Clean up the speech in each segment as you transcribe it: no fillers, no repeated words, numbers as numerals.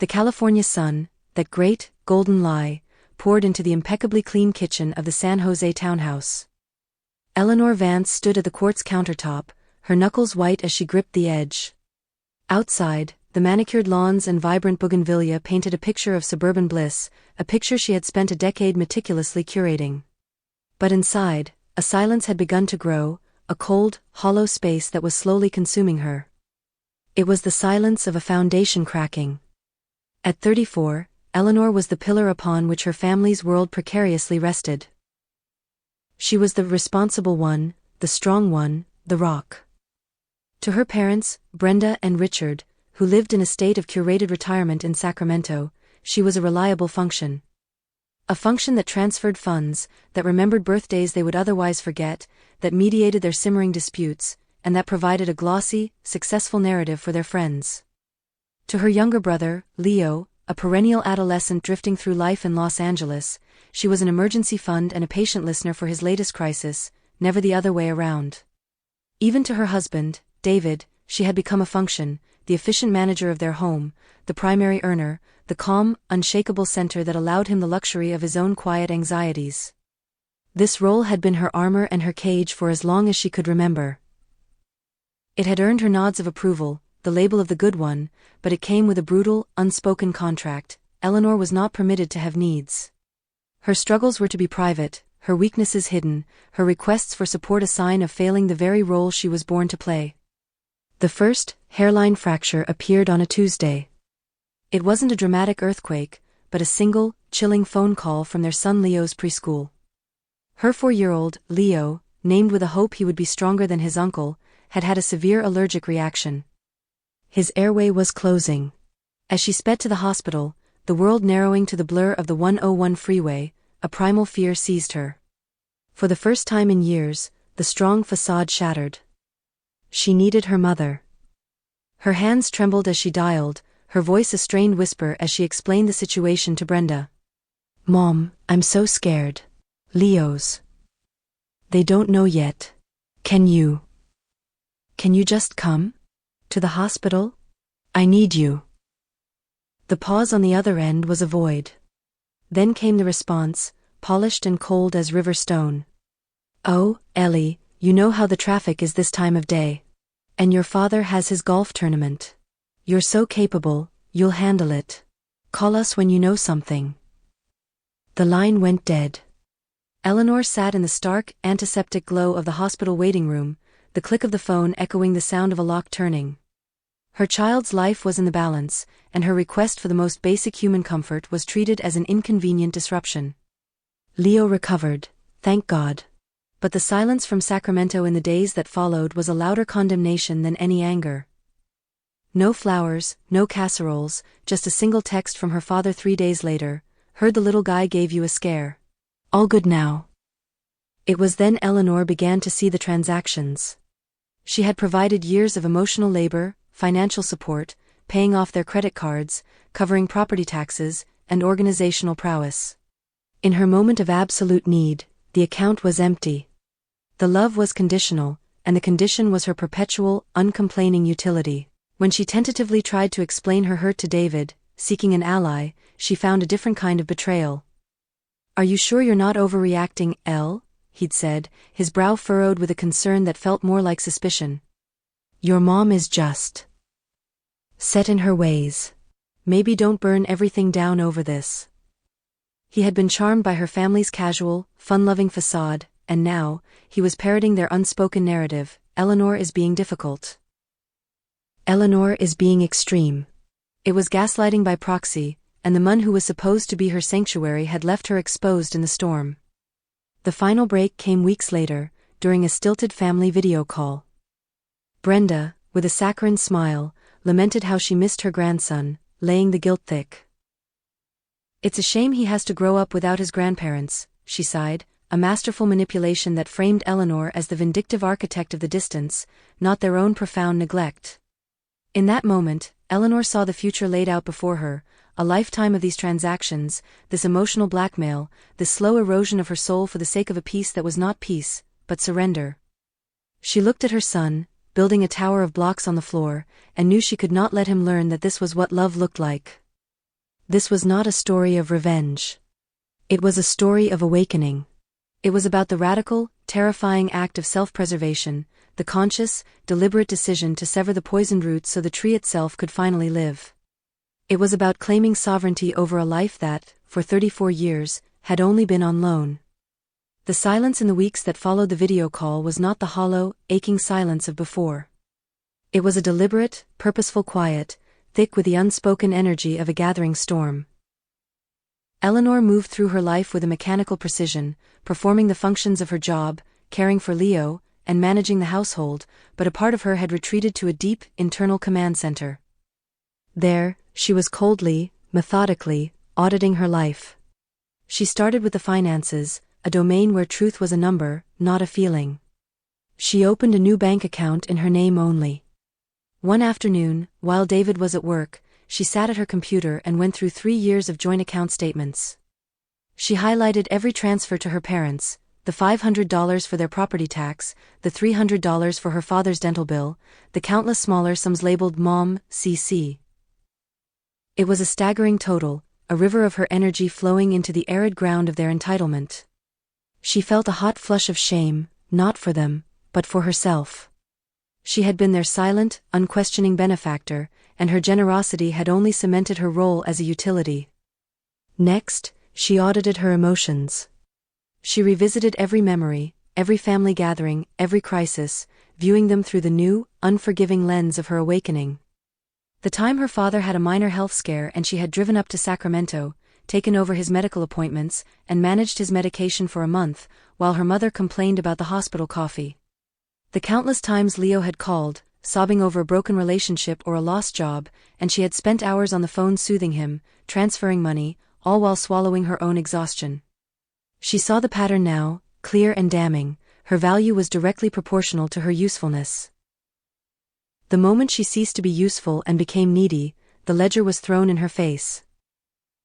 The California sun, that great, golden lie, poured into the impeccably clean kitchen of the San Jose townhouse. Eleanor Vance stood at the quartz countertop, her knuckles white as she gripped the edge. Outside, the manicured lawns and vibrant bougainvillea painted a picture of suburban bliss, a picture she had spent a decade meticulously curating. But inside, a silence had begun to grow, a cold, hollow space that was slowly consuming her. It was the silence of a foundation cracking. At 34, Eleanor was the pillar upon which her family's world precariously rested. She was the responsible one, the strong one, the rock. To her parents, Brenda and Richard, who lived in a state of curated retirement in Sacramento, she was a reliable function. A function that transferred funds, that remembered birthdays they would otherwise forget, that mediated their simmering disputes, and that provided a glossy, successful narrative for their friends. To her younger brother, Leo, a perennial adolescent drifting through life in Los Angeles, she was an emergency fund and a patient listener for his latest crisis, never the other way around. Even to her husband, David, she had become a function, the efficient manager of their home, the primary earner, the calm, unshakable center that allowed him the luxury of his own quiet anxieties. This role had been her armor and her cage for as long as she could remember. It had earned her nods of approval, the label of the good one, but it came with a brutal, unspoken contract. Eleanor was not permitted to have needs. Her struggles were to be private, her weaknesses hidden, her requests for support a sign of failing the very role she was born to play. The first hairline fracture appeared on a Tuesday. It wasn't a dramatic earthquake, but a single, chilling phone call from their son Leo's preschool. Her 4-year-old, Leo, named with a hope he would be stronger than his uncle, had had a severe allergic reaction. His airway was closing. As she sped to the hospital, the world narrowing to the blur of the 101 freeway, a primal fear seized her. For the first time in years, the strong facade shattered. She needed her mother. Her hands trembled as she dialed, her voice a strained whisper as she explained the situation to Brenda. "Mom, I'm so scared. Leo's. They don't know yet. Can you just come? To the hospital? I need you." The pause on the other end was a void. Then came the response, polished and cold as river stone. "Oh, Ellie, you know how the traffic is this time of day. And your father has his golf tournament. You're so capable, you'll handle it. Call us when you know something." The line went dead. Eleanor sat in the stark, antiseptic glow of the hospital waiting room, the click of the phone echoing the sound of a lock turning. Her child's life was in the balance, and her request for the most basic human comfort was treated as an inconvenient disruption. Leo recovered, thank God. But the silence from Sacramento in the days that followed was a louder condemnation than any anger. No flowers, no casseroles, just a single text from her father 3 days later. "Heard the little guy gave you a scare. All good now." It was then Eleanor began to see the transactions. She had provided years of emotional labor, financial support, paying off their credit cards, covering property taxes, and organizational prowess. In her moment of absolute need, the account was empty. The love was conditional, and the condition was her perpetual, uncomplaining utility. When she tentatively tried to explain her hurt to David, seeking an ally, she found a different kind of betrayal. "Are you sure you're not overreacting, Elle?" he'd said, his brow furrowed with a concern that felt more like suspicion. "Your mom is just set in her ways. Maybe don't burn everything down over this." He had been charmed by her family's casual, fun-loving facade, and now, he was parroting their unspoken narrative. "Eleanor is being difficult. Eleanor is being extreme." It was gaslighting by proxy, and the man who was supposed to be her sanctuary had left her exposed in the storm. The final break came weeks later, during a stilted family video call. Brenda, with a saccharine smile, lamented how she missed her grandson, laying the guilt thick. "It's a shame he has to grow up without his grandparents," she sighed, a masterful manipulation that framed Eleanor as the vindictive architect of the distance, not their own profound neglect. In that moment, Eleanor saw the future laid out before her, a lifetime of these transactions, this emotional blackmail, this slow erosion of her soul for the sake of a peace that was not peace, but surrender. She looked at her son, building a tower of blocks on the floor, and knew she could not let him learn that this was what love looked like. This was not a story of revenge. It was a story of awakening. It was about the radical, terrifying act of self-preservation, the conscious, deliberate decision to sever the poisoned roots so the tree itself could finally live. It was about claiming sovereignty over a life that, for 34 years, had only been on loan. The silence in the weeks that followed the video call was not the hollow, aching silence of before. It was a deliberate, purposeful quiet, thick with the unspoken energy of a gathering storm. Eleanor moved through her life with a mechanical precision, performing the functions of her job, caring for Leo, and managing the household, but a part of her had retreated to a deep, internal command center. There, she was coldly, methodically, auditing her life. She started with the finances, a domain where truth was a number, not a feeling. She opened a new bank account in her name only. One afternoon, while David was at work, she sat at her computer and went through 3 years of joint account statements. She highlighted every transfer to her parents, the $500 for their property tax, the $300 for her father's dental bill, the countless smaller sums labeled Mom, CC. It was a staggering total, a river of her energy flowing into the arid ground of their entitlement. She felt a hot flush of shame, not for them, but for herself. She had been their silent, unquestioning benefactor, and her generosity had only cemented her role as a utility. Next, she audited her emotions. She revisited every memory, every family gathering, every crisis, viewing them through the new, unforgiving lens of her awakening. The time her father had a minor health scare and she had driven up to Sacramento, taken over his medical appointments, and managed his medication for a month, while her mother complained about the hospital coffee. The countless times Leo had called, sobbing over a broken relationship or a lost job, and she had spent hours on the phone soothing him, transferring money, all while swallowing her own exhaustion. She saw the pattern now, clear and damning. Her value was directly proportional to her usefulness. The moment she ceased to be useful and became needy, the ledger was thrown in her face.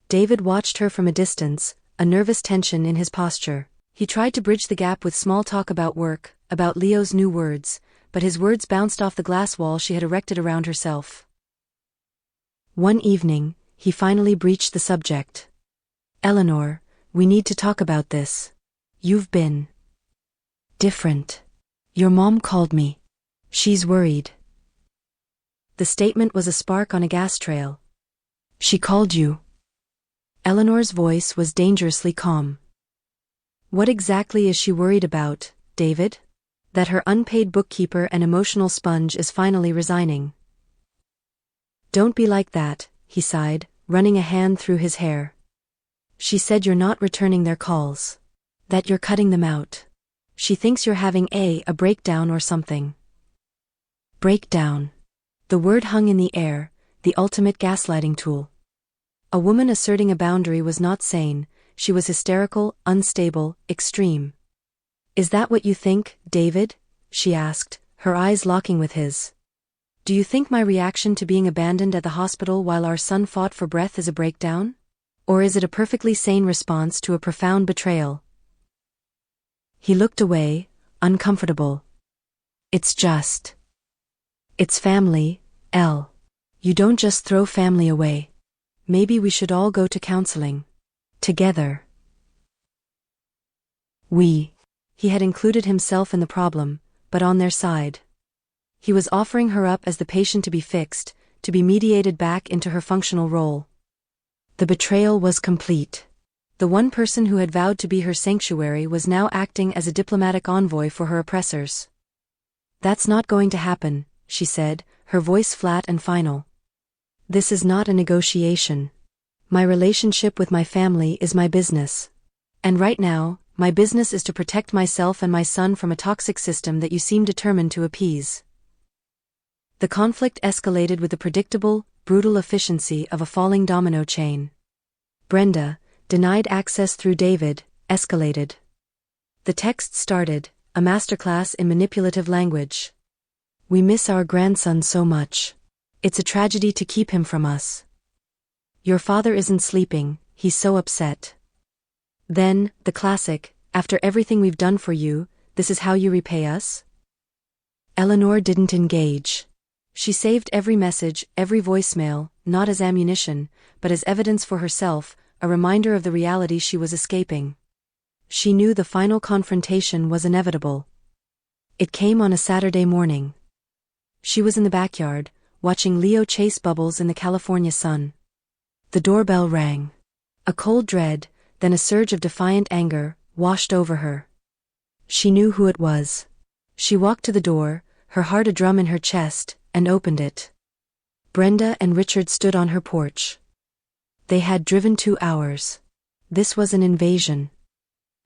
David watched her from a distance, a nervous tension in his posture. He tried to bridge the gap with small talk about work, about Leo's new words, but his words bounced off the glass wall she had erected around herself. One evening, he finally breached the subject. "Eleanor, we need to talk about this. You've been different. Your mom called me. She's worried." The statement was a spark on a gas trail. "She called you?" Eleanor's voice was dangerously calm. "What exactly is she worried about, David?" "That her unpaid bookkeeper and emotional sponge is finally resigning." "Don't be like that," he sighed, running a hand through his hair. "She said you're not returning their calls. That you're cutting them out. She thinks you're having a breakdown or something." Breakdown. The word hung in the air, the ultimate gaslighting tool. A woman asserting a boundary was not sane, she was hysterical, unstable, extreme. "Is that what you think, David?" she asked, her eyes locking with his. "Do you think my reaction to being abandoned at the hospital while our son fought for breath is a breakdown? Or is it a perfectly sane response to a profound betrayal?" He looked away, uncomfortable. It's family, Elle. You don't just throw family away. Maybe we should all go to counseling. Together." He had included himself in the problem, but on their side. He was offering her up as the patient to be fixed, to be mediated back into her functional role. The betrayal was complete. The one person who had vowed to be her sanctuary was now acting as a diplomatic envoy for her oppressors. "That's not going to happen," she said, her voice flat and final. "This is not a negotiation. My relationship with my family is my business. And right now, my business is to protect myself and my son from a toxic system that you seem determined to appease." The conflict escalated with the predictable, brutal efficiency of a falling domino chain. Brenda, denied access through David, escalated. The text started, a masterclass in manipulative language. "We miss our grandson so much. It's a tragedy to keep him from us. Your father isn't sleeping, he's so upset." Then, the classic, "After everything we've done for you, this is how you repay us?" Eleanor didn't engage. She saved every message, every voicemail, not as ammunition, but as evidence for herself, a reminder of the reality she was escaping. She knew the final confrontation was inevitable. It came on a Saturday morning. She was in the backyard, watching Leo chase bubbles in the California sun. The doorbell rang. A cold dread, then a surge of defiant anger, washed over her. She knew who it was. She walked to the door, her heart a drum in her chest, and opened it. Brenda and Richard stood on her porch. They had driven 2 hours. This was an invasion.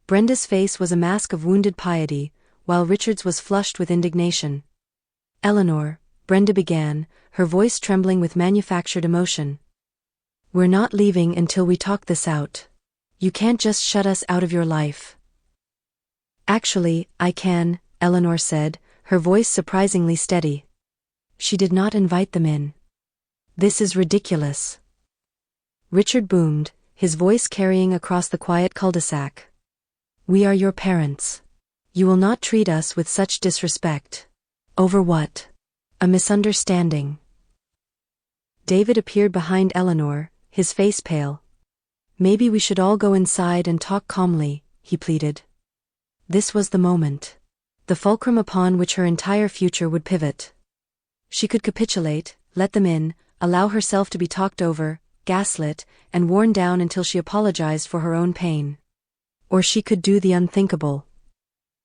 Brenda's face was a mask of wounded piety, while Richard's was flushed with indignation. "Eleanor," Brenda began, her voice trembling with manufactured emotion. "We're not leaving until we talk this out. You can't just shut us out of your life." "Actually, I can," Eleanor said, her voice surprisingly steady. She did not invite them in. "This is ridiculous." Richard boomed, his voice carrying across the quiet cul-de-sac. "We are your parents. You will not treat us with such disrespect." "Over what?" "A misunderstanding." David appeared behind Eleanor, his face pale. "Maybe we should all go inside and talk calmly," he pleaded. This was the moment. The fulcrum upon which her entire future would pivot. She could capitulate, let them in, allow herself to be talked over, gaslit, and worn down until she apologized for her own pain. Or she could do the unthinkable.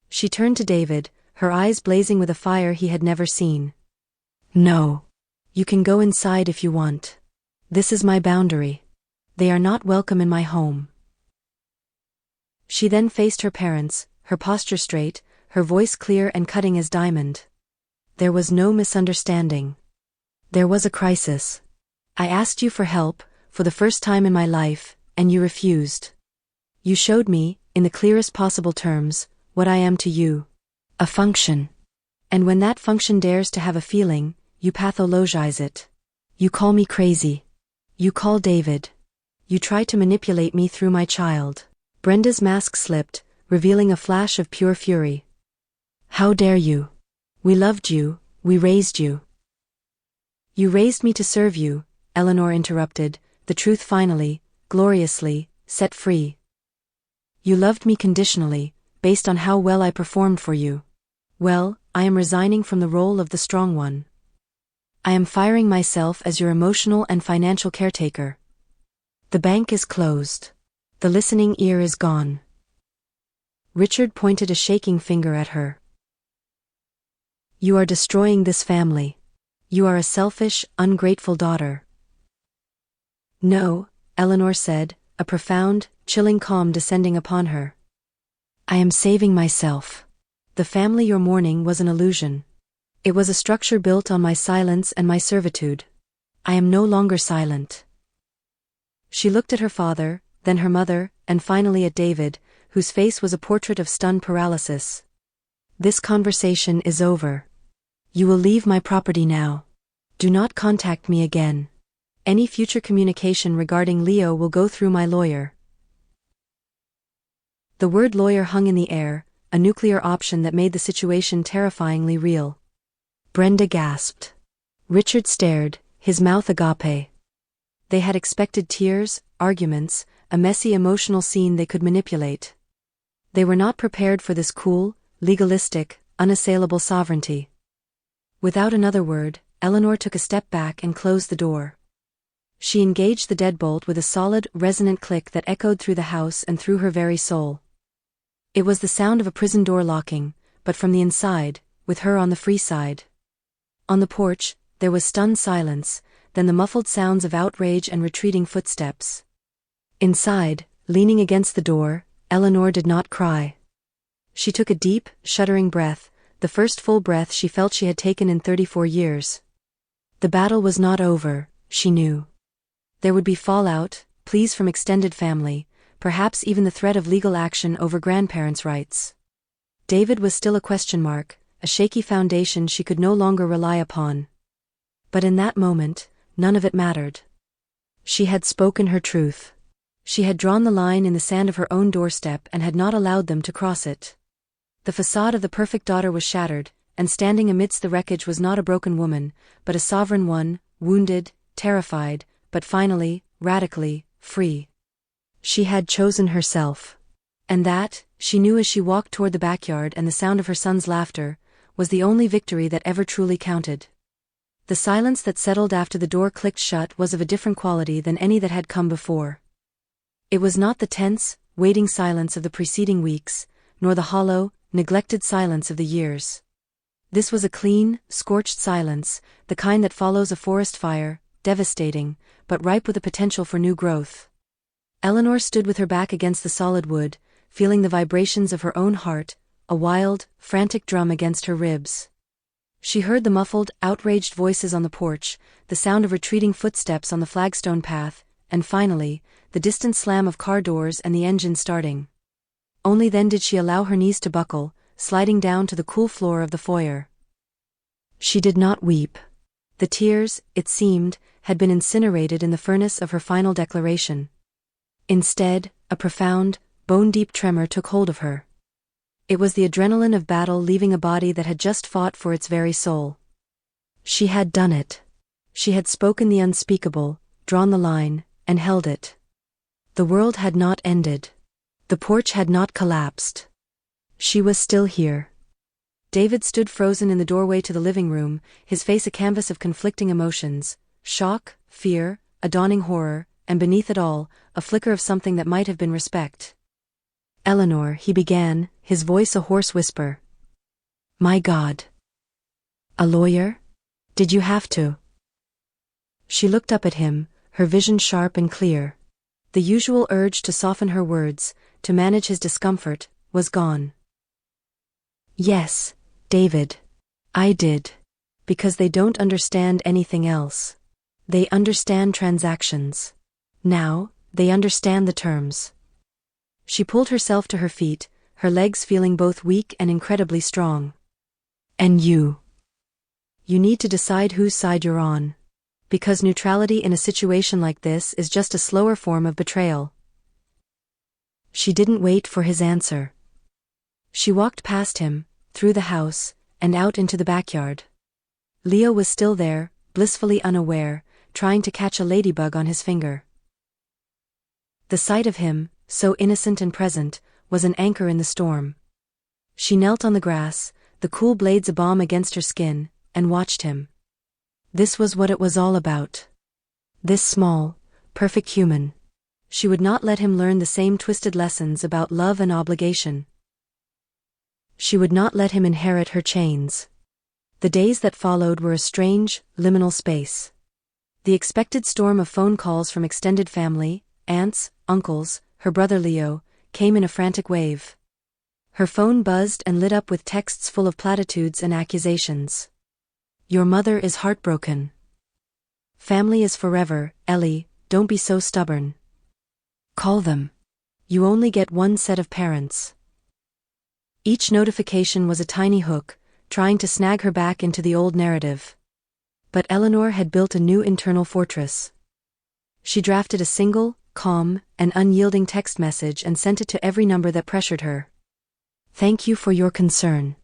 She turned to David, her eyes blazing with a fire he had never seen. "No. You can go inside if you want. This is my boundary. They are not welcome in my home." She then faced her parents, her posture straight, her voice clear and cutting as diamond. "There was no misunderstanding. There was a crisis. I asked you for help, for the first time in my life, and you refused. You showed me, in the clearest possible terms, what I am to you. A function. And when that function dares to have a feeling, you pathologize it. You call me crazy. You call David. You try to manipulate me through my child." Brenda's mask slipped, revealing a flash of pure fury. "How dare you? We loved you, we raised you." "You raised me to serve you," Eleanor interrupted, the truth finally, gloriously, set free. "You loved me conditionally, based on how well I performed for you. Well, I am resigning from the role of the strong one. I am firing myself as your emotional and financial caretaker. The bank is closed. The listening ear is gone." Richard pointed a shaking finger at her. "You are destroying this family. You are a selfish, ungrateful daughter." "No," Eleanor said, a profound, chilling calm descending upon her. "I am saving myself. The family you're mourning was an illusion. It was a structure built on my silence and my servitude. I am no longer silent." She looked at her father, then her mother, and finally at David, whose face was a portrait of stunned paralysis. "This conversation is over. You will leave my property now. Do not contact me again. Any future communication regarding Leo will go through my lawyer." The word lawyer hung in the air, a nuclear option that made the situation terrifyingly real. Brenda gasped. Richard stared, his mouth agape. They had expected tears, arguments, a messy emotional scene they could manipulate. They were not prepared for this cool, legalistic, unassailable sovereignty. Without another word, Eleanor took a step back and closed the door. She engaged the deadbolt with a solid, resonant click that echoed through the house and through her very soul. It was the sound of a prison door locking, but from the inside, with her on the free side. On the porch, there was stunned silence, then the muffled sounds of outrage and retreating footsteps. Inside, leaning against the door, Eleanor did not cry. She took a deep, shuddering breath, the first full breath she felt she had taken in 34 years. The battle was not over, she knew. There would be fallout, pleas from extended family, perhaps even the threat of legal action over grandparents' rights. David was still a question mark, a shaky foundation she could no longer rely upon. But in that moment, none of it mattered. She had spoken her truth. She had drawn the line in the sand of her own doorstep and had not allowed them to cross it. The facade of the perfect daughter was shattered, and standing amidst the wreckage was not a broken woman, but a sovereign one, wounded, terrified, but finally, radically, free. She had chosen herself. And that, she knew as she walked toward the backyard and the sound of her son's laughter, was the only victory that ever truly counted. The silence that settled after the door clicked shut was of a different quality than any that had come before. It was not the tense, waiting silence of the preceding weeks, nor the hollow, neglected silence of the years. This was a clean, scorched silence, the kind that follows a forest fire, devastating, but ripe with the potential for new growth. Eleanor stood with her back against the solid wood, feeling the vibrations of her own heart, a wild, frantic drum against her ribs. She heard the muffled, outraged voices on the porch, the sound of retreating footsteps on the flagstone path, and finally, the distant slam of car doors and the engine starting. Only then did she allow her knees to buckle, sliding down to the cool floor of the foyer. She did not weep. The tears, it seemed, had been incinerated in the furnace of her final declaration. Instead, a profound, bone-deep tremor took hold of her. It was the adrenaline of battle leaving a body that had just fought for its very soul. She had done it. She had spoken the unspeakable, drawn the line, and held it. The world had not ended. The porch had not collapsed. She was still here. David stood frozen in the doorway to the living room, his face a canvas of conflicting emotions, shock, fear, a dawning horror, and beneath it all, a flicker of something that might have been respect. "Eleanor," he began, his voice a hoarse whisper. "My God. A lawyer? Did you have to?" She looked up at him, her vision sharp and clear. The usual urge to soften her words, to manage his discomfort, was gone. "Yes, David. I did. Because they don't understand anything else. They understand transactions. Now, they understand the terms." She pulled herself to her feet, her legs feeling both weak and incredibly strong. "And you? You need to decide whose side you're on. Because neutrality in a situation like this is just a slower form of betrayal." She didn't wait for his answer. She walked past him, through the house, and out into the backyard. Leo was still there, blissfully unaware, trying to catch a ladybug on his finger. The sight of him, so innocent and present, was an anchor in the storm. She knelt on the grass, the cool blades a balm against her skin, and watched him. This was what it was all about. This small, perfect human. She would not let him learn the same twisted lessons about love and obligation. She would not let him inherit her chains. The days that followed were a strange, liminal space. The expected storm of phone calls from extended family, aunts, uncles, her brother Leo, came in a frantic wave. Her phone buzzed and lit up with texts full of platitudes and accusations. "Your mother is heartbroken. Family is forever, Ellie, don't be so stubborn. Call them. You only get one set of parents." Each notification was a tiny hook, trying to snag her back into the old narrative. But Eleanor had built a new internal fortress. She drafted a single, calm, and unyielding text message and sent it to every number that pressured her. "Thank you for your concern.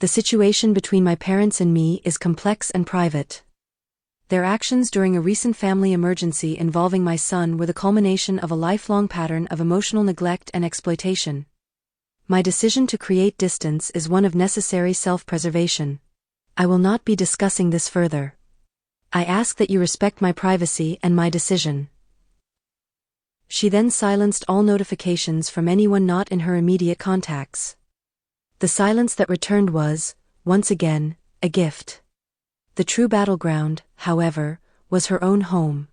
The situation between my parents and me is complex and private. Their actions during a recent family emergency involving my son were the culmination of a lifelong pattern of emotional neglect and exploitation. My decision to create distance is one of necessary self-preservation. I will not be discussing this further. I ask that you respect my privacy and my decision." She then silenced all notifications from anyone not in her immediate contacts. The silence that returned was, once again, a gift. The true battleground, however, was her own home.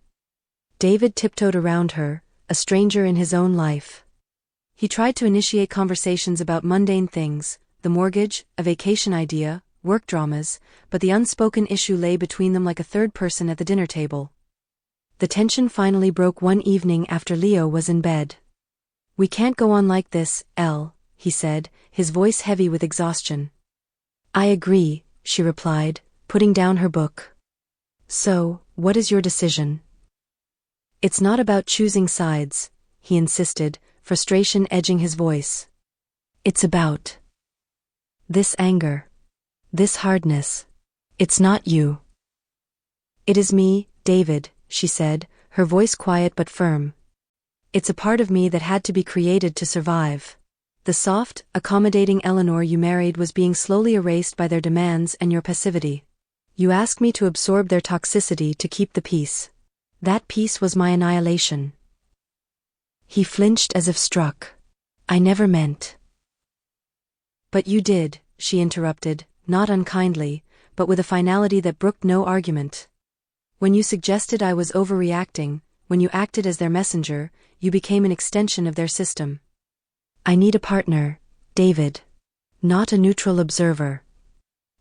David tiptoed around her, a stranger in his own life. He tried to initiate conversations about mundane things, the mortgage, a vacation idea, work dramas, but the unspoken issue lay between them like a third person at the dinner table. The tension finally broke one evening after Leo was in bed. "We can't go on like this, Elle," he said, his voice heavy with exhaustion. "I agree," she replied, putting down her book. "So, what is your decision?" "It's not about choosing sides," he insisted, frustration edging his voice. "It's about this anger. This hardness. It's not you. It is me, David, she said, her voice quiet but firm. It's a part of me that had to be created to survive. The soft, accommodating Eleanor you married was being slowly erased by their demands and your passivity. You asked me to absorb their toxicity to keep the peace. That peace was my annihilation. He flinched as if struck. I never meant. But you did, she interrupted, not unkindly, but with a finality that brooked no argument. When you suggested I was overreacting, when you acted as their messenger, you became an extension of their system. I need a partner, David. Not a neutral observer.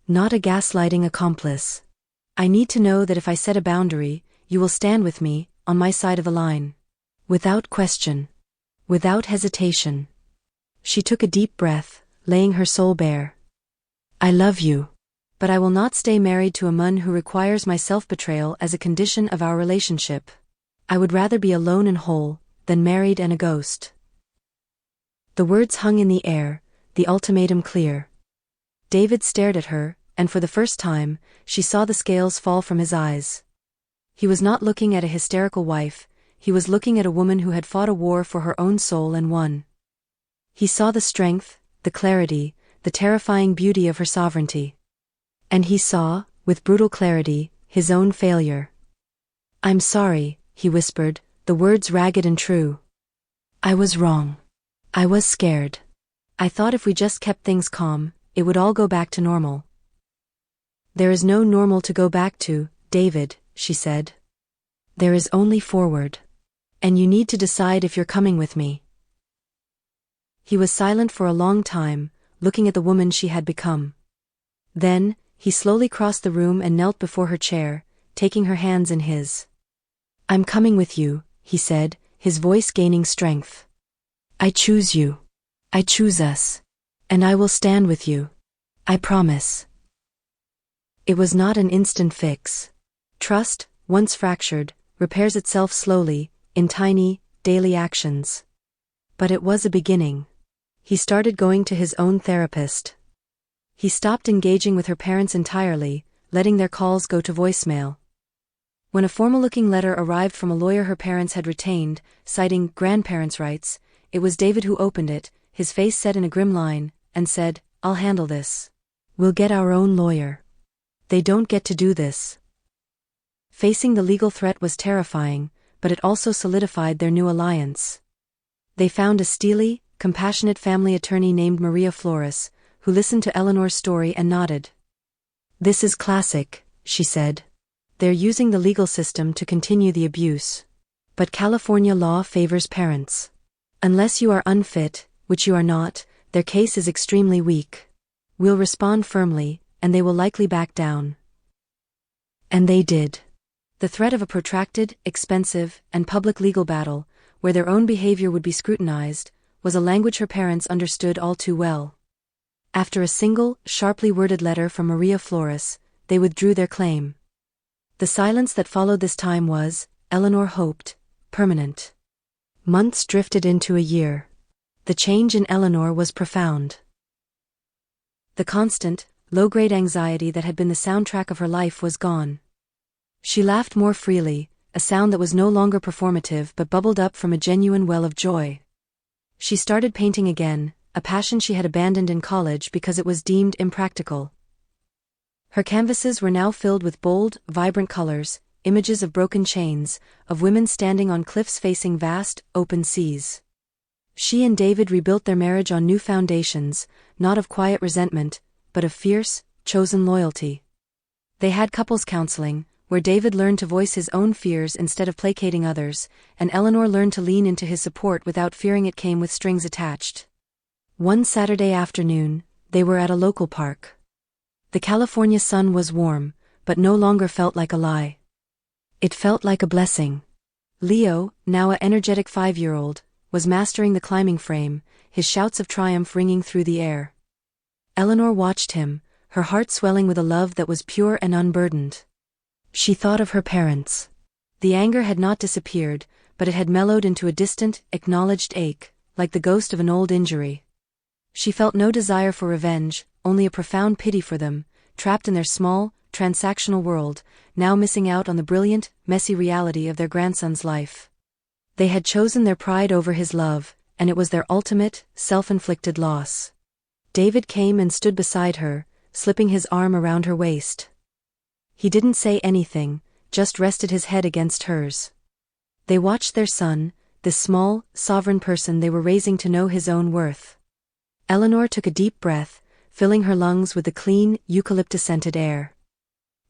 Not a gaslighting accomplice. I need to know that if I set a boundary, you will stand with me, on my side of the line. Without question. Without hesitation. She took a deep breath, laying her soul bare. I love you. But I will not stay married to a man who requires my self-betrayal as a condition of our relationship. I would rather be alone and whole, than married and a ghost. The words hung in the air, the ultimatum clear. David stared at her, and for the first time, she saw the scales fall from his eyes. He was not looking at a hysterical wife, he was looking at a woman who had fought a war for her own soul and won. He saw the strength, the clarity, the terrifying beauty of her sovereignty. And he saw, with brutal clarity, his own failure. I'm sorry, he whispered, the words ragged and true. I was wrong. I was scared. I thought if we just kept things calm, it would all go back to normal. There is no normal to go back to, David, she said. There is only forward. And you need to decide if you're coming with me. He was silent for a long time, looking at the woman she had become. Then, he slowly crossed the room and knelt before her chair, taking her hands in his. I'm coming with you, he said, his voice gaining strength. I choose you. I choose us. And I will stand with you. I promise. It was not an instant fix. Trust, once fractured, repairs itself slowly, in tiny, daily actions. But it was a beginning. He started going to his own therapist. He stopped engaging with her parents entirely, letting their calls go to voicemail. When a formal-looking letter arrived from a lawyer her parents had retained, citing grandparents' rights, it was David who opened it, his face set in a grim line, and said, I'll handle this. We'll get our own lawyer. They don't get to do this. Facing the legal threat was terrifying, but it also solidified their new alliance. They found a steely, compassionate family attorney named Maria Flores, who listened to Eleanor's story and nodded. This is classic, she said. They're using the legal system to continue the abuse. But California law favors parents. Unless you are unfit, which you are not, their case is extremely weak. We'll respond firmly, and they will likely back down. And they did. The threat of a protracted, expensive, and public legal battle, where their own behavior would be scrutinized, was a language her parents understood all too well. After a single, sharply worded letter from Maria Flores, they withdrew their claim. The silence that followed this time was, Eleanor hoped, permanent. Months drifted into a year. The change in Eleanor was profound. The constant, low-grade anxiety that had been the soundtrack of her life was gone. She laughed more freely, a sound that was no longer performative but bubbled up from a genuine well of joy. She started painting again, a passion she had abandoned in college because it was deemed impractical. Her canvases were now filled with bold, vibrant colors, images of broken chains, of women standing on cliffs facing vast, open seas. She and David rebuilt their marriage on new foundations, not of quiet resentment, but of fierce, chosen loyalty. They had couples counseling, where David learned to voice his own fears instead of placating others, and Eleanor learned to lean into his support without fearing it came with strings attached. One Saturday afternoon, they were at a local park. The California sun was warm, but no longer felt like a lie. It felt like a blessing. Leo, now an energetic 5-year-old, was mastering the climbing frame, his shouts of triumph ringing through the air. Eleanor watched him, her heart swelling with a love that was pure and unburdened. She thought of her parents. The anger had not disappeared, but it had mellowed into a distant, acknowledged ache, like the ghost of an old injury. She felt no desire for revenge, only a profound pity for them, trapped in their small, transactional world, now missing out on the brilliant, messy reality of their grandson's life. They had chosen their pride over his love, and it was their ultimate, self-inflicted loss. David came and stood beside her, slipping his arm around her waist. He didn't say anything, just rested his head against hers. They watched their son, this small, sovereign person they were raising, to know his own worth. Eleanor took a deep breath, filling her lungs with the clean, eucalyptus-scented air.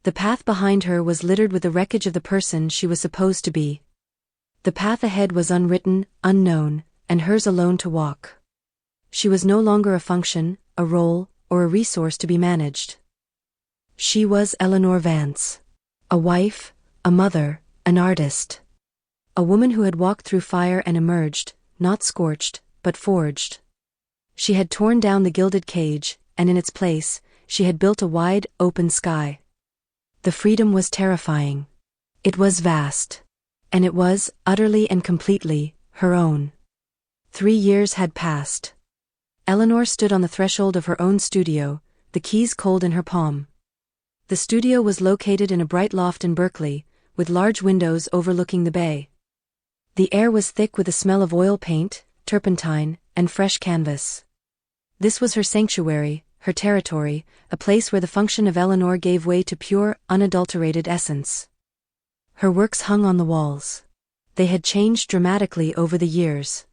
The path behind her was littered with the wreckage of the person she was supposed to be. The path ahead was unwritten, unknown, and hers alone to walk. She was no longer a function, a role, or a resource to be managed. She was Eleanor Vance. A wife, a mother, an artist. A woman who had walked through fire and emerged, not scorched, but forged. She had torn down the gilded cage, and in its place, she had built a wide, open sky. The freedom was terrifying. It was vast. And it was, utterly and completely, her own. 3 years had passed. Eleanor stood on the threshold of her own studio, the keys cold in her palm. The studio was located in a bright loft in Berkeley, with large windows overlooking the bay. The air was thick with the smell of oil paint, turpentine, and fresh canvas. This was her sanctuary, her territory, a place where the function of Eleanor gave way to pure, unadulterated essence. Her works hung on the walls. They had changed dramatically over the years.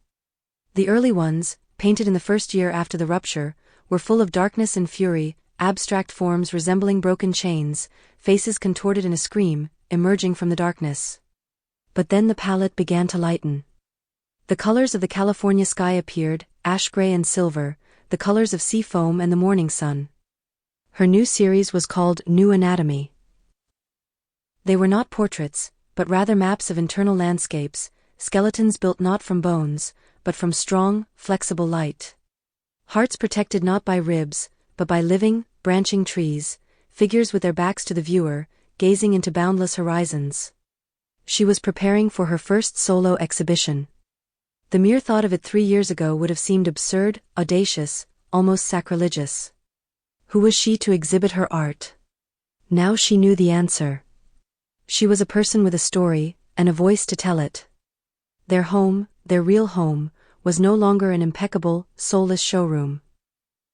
The early ones, painted in the first year after the rupture, were full of darkness and fury, abstract forms resembling broken chains, faces contorted in a scream, emerging from the darkness. But then the palette began to lighten. The colors of the California sky appeared, ash gray and silver, the colors of sea foam and the morning sun. Her new series was called New Anatomy. They were not portraits, but rather maps of internal landscapes, skeletons built not from bones, but from strong, flexible light. Hearts protected not by ribs, but by living, branching trees, figures with their backs to the viewer, gazing into boundless horizons. She was preparing for her first solo exhibition. The mere thought of it 3 years ago would have seemed absurd, audacious, almost sacrilegious. Who was she to exhibit her art? Now she knew the answer. She was a person with a story, and a voice to tell it. Their home, their real home, was no longer an impeccable, soulless showroom.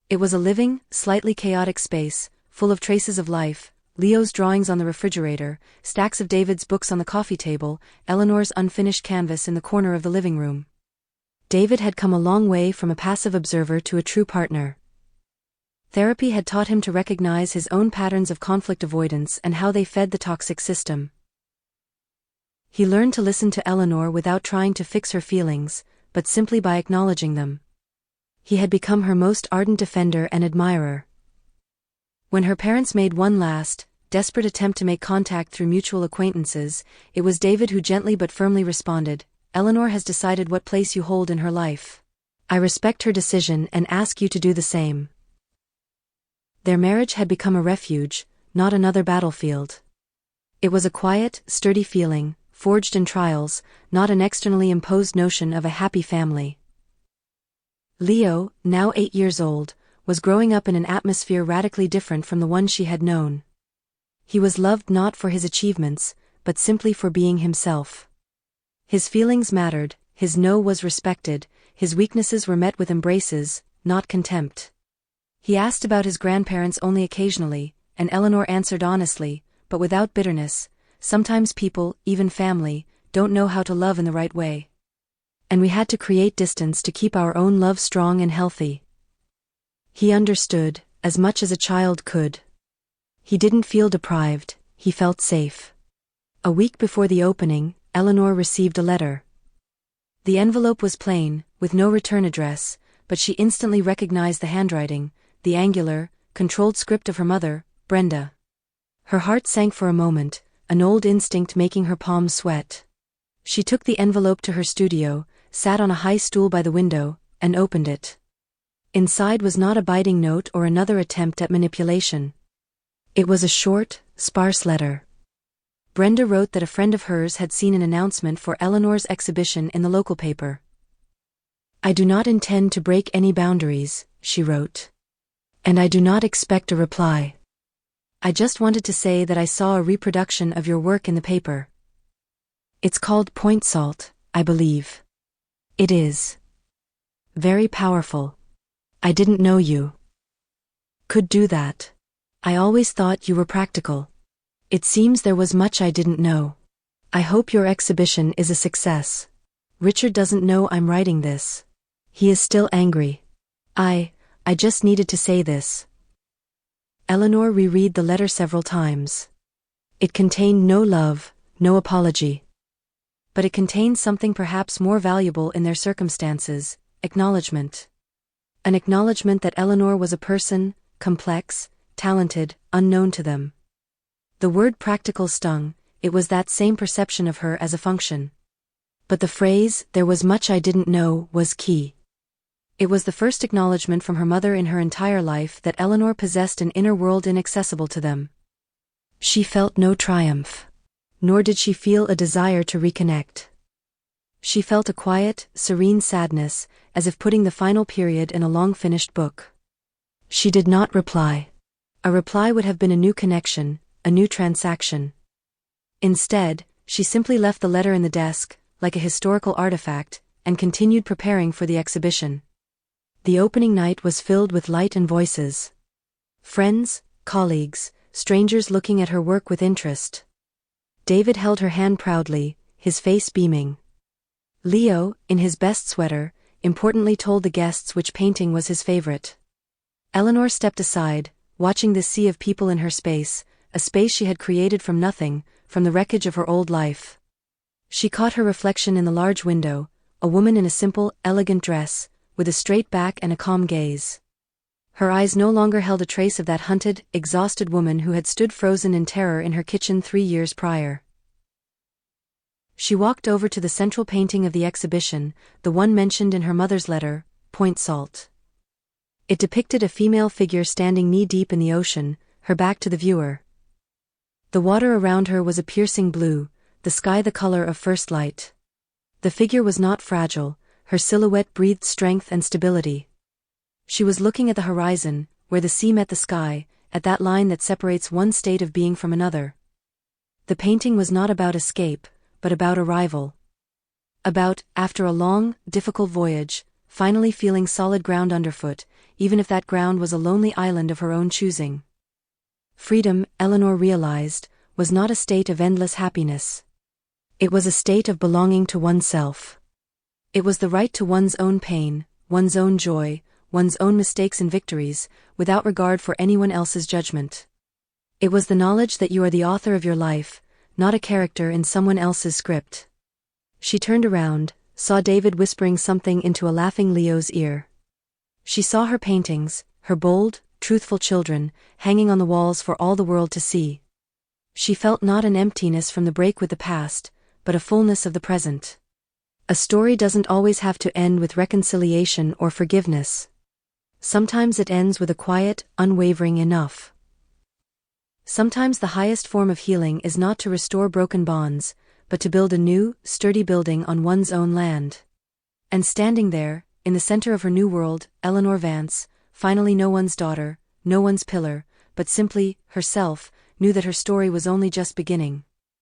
It was a living, slightly chaotic space, full of traces of life, Leo's drawings on the refrigerator, stacks of David's books on the coffee table, Eleanor's unfinished canvas in the corner of the living room. David had come a long way from a passive observer to a true partner. Therapy had taught him to recognize his own patterns of conflict avoidance and how they fed the toxic system. He learned to listen to Eleanor without trying to fix her feelings, but simply by acknowledging them. He had become her most ardent defender and admirer. When her parents made one last, desperate attempt to make contact through mutual acquaintances, it was David who gently but firmly responded, "Eleanor has decided what place you hold in her life. I respect her decision and ask you to do the same." Their marriage had become a refuge, not another battlefield. It was a quiet, sturdy feeling, forged in trials, not an externally imposed notion of a happy family. Leo, now 8 years old, was growing up in an atmosphere radically different from the one she had known. He was loved not for his achievements, but simply for being himself. His feelings mattered, his no was respected, his weaknesses were met with embraces, not contempt. He asked about his grandparents only occasionally, and Eleanor answered honestly, but without bitterness, "Sometimes people, even family, don't know how to love in the right way. And we had to create distance to keep our own love strong and healthy." He understood, as much as a child could. He didn't feel deprived, he felt safe. A week before the opening, Eleanor received a letter. The envelope was plain, with no return address, but she instantly recognized the handwriting, the angular, controlled script of her mother, Brenda. Her heart sank for a moment, an old instinct making her palms sweat. She took the envelope to her studio, sat on a high stool by the window, and opened it. Inside was not a biting note or another attempt at manipulation. It was a short, sparse letter. Brenda wrote that a friend of hers had seen an announcement for Eleanor's exhibition in the local paper. "I do not intend to break any boundaries," she wrote. "And I do not expect a reply. I just wanted to say that I saw a reproduction of your work in the paper. It's called Point Salt, I believe. It is. Very powerful. I didn't know you could do that. I always thought you were practical. It seems there was much I didn't know. I hope your exhibition is a success. Richard doesn't know I'm writing this. He is still angry. I just needed to say this. Eleanor reread the letter several times. It contained no love, no apology. But it contained something perhaps more valuable in their circumstances, acknowledgement. An acknowledgement that Eleanor was a person, complex, talented, unknown to them. The word practical stung, it was that same perception of her as a function. But the phrase, there was much I didn't know, was key. It was the first acknowledgement from her mother in her entire life that Eleanor possessed an inner world inaccessible to them. She felt no triumph. Nor did she feel a desire to reconnect. She felt a quiet, serene sadness, as if putting the final period in a long-finished book. She did not reply. A reply would have been a new connection, a new transaction. Instead, she simply left the letter in the desk, like a historical artifact, and continued preparing for the exhibition. The opening night was filled with light and voices. Friends, colleagues, strangers looking at her work with interest. David held her hand proudly, his face beaming. Leo, in his best sweater, importantly told the guests which painting was his favorite. Eleanor stepped aside, watching this sea of people in her space, a space she had created from nothing, from the wreckage of her old life. She caught her reflection in the large window, a woman in a simple, elegant dress, with a straight back and a calm gaze. Her eyes no longer held a trace of that hunted, exhausted woman who had stood frozen in terror in her kitchen 3 years prior. She walked over to the central painting of the exhibition, the one mentioned in her mother's letter, Point Salt. It depicted a female figure standing knee-deep in the ocean, her back to the viewer. The water around her was a piercing blue, the sky the color of first light. The figure was not fragile, her silhouette breathed strength and stability. She was looking at the horizon, where the sea met the sky, at that line that separates one state of being from another. The painting was not about escape, but about arrival. About, after a long, difficult voyage, finally feeling solid ground underfoot, even if that ground was a lonely island of her own choosing. Freedom, Eleanor realized, was not a state of endless happiness. It was a state of belonging to oneself. It was the right to one's own pain, one's own joy, one's own mistakes and victories, without regard for anyone else's judgment. It was the knowledge that you are the author of your life, not a character in someone else's script. She turned around, saw David whispering something into a laughing Leo's ear. She saw her paintings, her bold, truthful children, hanging on the walls for all the world to see. She felt not an emptiness from the break with the past, but a fullness of the present. A story doesn't always have to end with reconciliation or forgiveness. Sometimes it ends with a quiet, unwavering enough. Sometimes the highest form of healing is not to restore broken bonds, but to build a new, sturdy building on one's own land. And standing there, in the center of her new world, Eleanor Vance, finally no one's daughter, no one's pillar, but simply, herself, knew that her story was only just beginning.